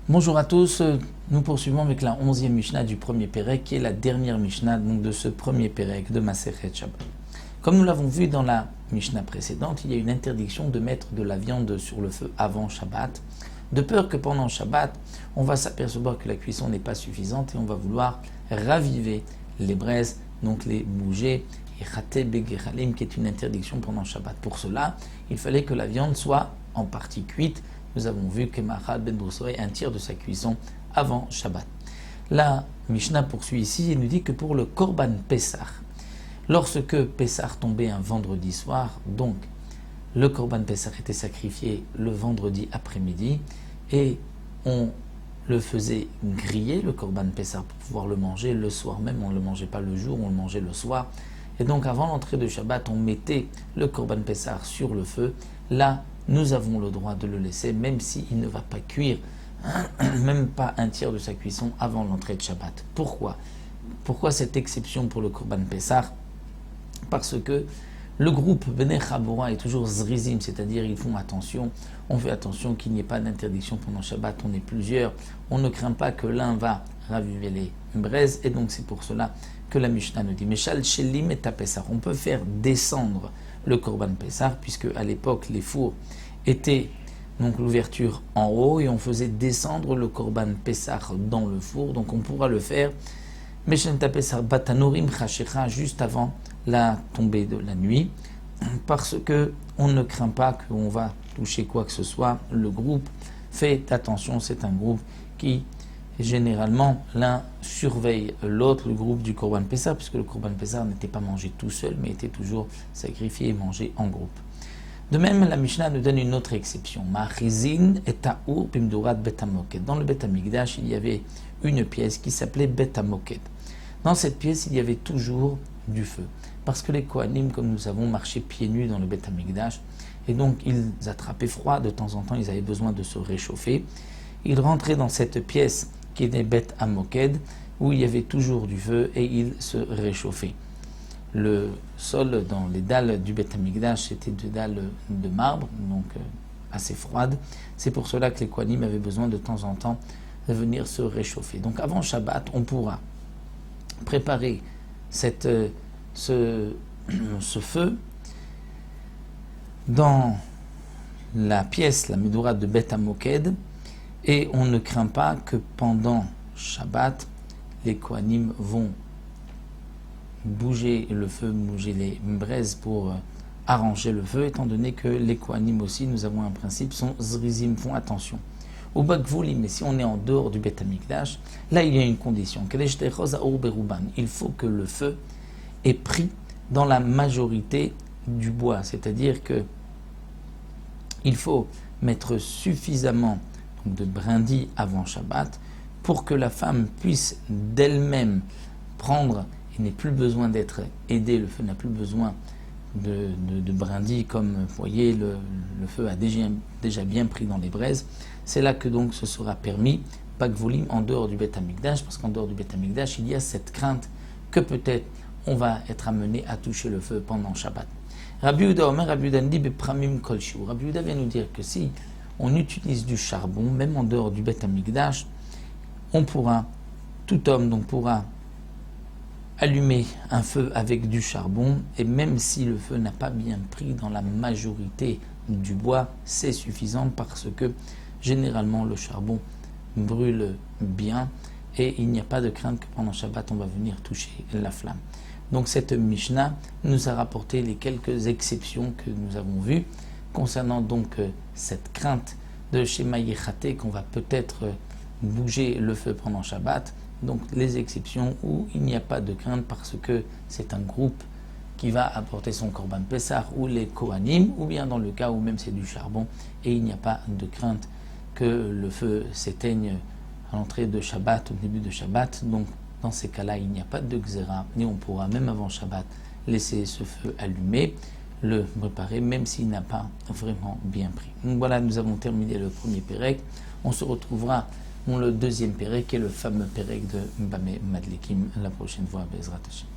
Bonjour à tous, nous poursuivons avec la 11e Mishnah du premier Pérec, qui est la dernière Mishnah donc, de ce premier Pérec de Masechet Shabbat. Comme nous l'avons vu dans la Mishnah précédente, il y a une interdiction de mettre de la viande sur le feu avant Shabbat, de peur que pendant Shabbat, on va s'apercevoir que la cuisson n'est pas suffisante et on va vouloir raviver les braises, donc les bouger, et Chate Begechalim, qui est une interdiction pendant Shabbat. Pour cela, il fallait que la viande soit en partie cuite. Nous avons vu que Mahal Ben Broussoy un tiers de sa cuisson avant Shabbat. La Mishnah poursuit ici et nous dit que pour le Korban Pessah, lorsque Pessah tombait un vendredi soir, donc le Korban Pessah était sacrifié le vendredi après-midi et on le faisait griller, le Korban Pessah, pour pouvoir le manger le soir même. On ne le mangeait pas le jour, on le mangeait le soir. Et donc avant l'entrée de Shabbat, on mettait le Korban Pessah sur le feu. Là, nous avons le droit de le laisser, même s'il ne va pas cuire, même pas un tiers de sa cuisson avant l'entrée de Shabbat. Pourquoi cette exception pour le Korban Pessah? Parce que le groupe Bnei Chabura est toujours zrizim, c'est-à-dire ils font attention, on fait attention qu'il n'y ait pas d'interdiction pendant Shabbat, on est plusieurs, on ne craint pas que l'un va raviver les braises, et donc c'est pour cela que la Mishnah nous dit Meshal Shelim et Pessah. On peut faire descendre le Korban Pessah, puisque à l'époque les fours étaient donc l'ouverture en haut et on faisait descendre le Korban Pessah dans le four, donc on pourra le faire Meshal Pessah Batanorim Chashecha juste avant la tombée de la nuit, parce que on ne craint pas qu'on va toucher quoi que ce soit. Le groupe fait attention, c'est un groupe qui généralement l'un surveille l'autre, le groupe du Korban Pessah, puisque le Korban Pessah n'était pas mangé tout seul, mais était toujours sacrifié et mangé en groupe. De même, la Mishnah nous donne une autre exception. Ma'achizin et ta'ur bimdurat bet hamoked. Dans le Bet Hamikdash, il y avait une pièce qui s'appelait Bet Hamoked. Dans cette pièce, il y avait toujours du feu, parce que les Kohanim, comme nous savons, marchaient pieds nus dans le Bet Hamikdash, et donc ils attrapaient froid de temps en temps, ils avaient besoin de se réchauffer. Ils rentraient dans cette pièce qui était Bet Hamoked, où il y avait toujours du feu, et ils se réchauffaient. Le sol dans les dalles du Bet Hamikdash c'était des dalles de marbre, donc assez froides. C'est pour cela que les Kohanim avaient besoin de temps en temps de venir se réchauffer. Donc avant Shabbat, on pourra préparer ce feu dans la pièce, la Medoura de Bet Hamoked, et on ne craint pas que pendant Shabbat, les Kohanim vont bouger le feu, bouger les braises pour arranger le feu, étant donné que les Kohanim aussi, nous avons un principe, sont zrizim, font attention. Au Bakvolim, mais si on est en dehors du Bet Hamikdash, là il y a une condition. Il faut que le feu ait pris dans la majorité du bois, c'est-à-dire que il faut mettre suffisamment de brindilles avant Shabbat pour que la femme puisse d'elle-même prendre. Il n'est plus besoin d'être aidé, le feu n'a plus besoin de brindilles, comme vous voyez, le feu a déjà bien pris dans les braises. C'est là que donc ce sera permis, pas que volume en dehors du Bet Hamikdash, parce qu'en dehors du Bet Hamikdash, il y a cette crainte que peut-être on va être amené à toucher le feu pendant Shabbat. Rabbi Yehuda Omer, Rabbi Yehuda dit Bepramim Kol Shiur. Rabbi Yehuda vient nous dire que si on utilise du charbon, même en dehors du Bet Hamikdash, on pourra, tout homme donc pourra allumer un feu avec du charbon, et même si le feu n'a pas bien pris dans la majorité du bois, c'est suffisant, parce que généralement le charbon brûle bien et il n'y a pas de crainte que pendant Shabbat on va venir toucher la flamme. Donc cette Mishnah nous a rapporté les quelques exceptions que nous avons vues concernant donc cette crainte de Shema Yechate, qu'on va peut-être bouger le feu pendant Shabbat. Donc les exceptions où il n'y a pas de crainte parce que c'est un groupe qui va apporter son Korban Pessah, ou les Kohanim, ou bien dans le cas où même c'est du charbon et il n'y a pas de crainte que le feu s'éteigne à l'entrée de Shabbat, au début de Shabbat. Donc dans ces cas-là, il n'y a pas de Xéra, ni on pourra même avant Shabbat laisser ce feu allumé, le préparer, même s'il n'a pas vraiment bien pris. Donc voilà, nous avons terminé le premier Pérec. On se retrouvera dans le deuxième Pérec, qui est le fameux Pérec de Bameh Madlikim, la prochaine fois, Bezrat Hashem.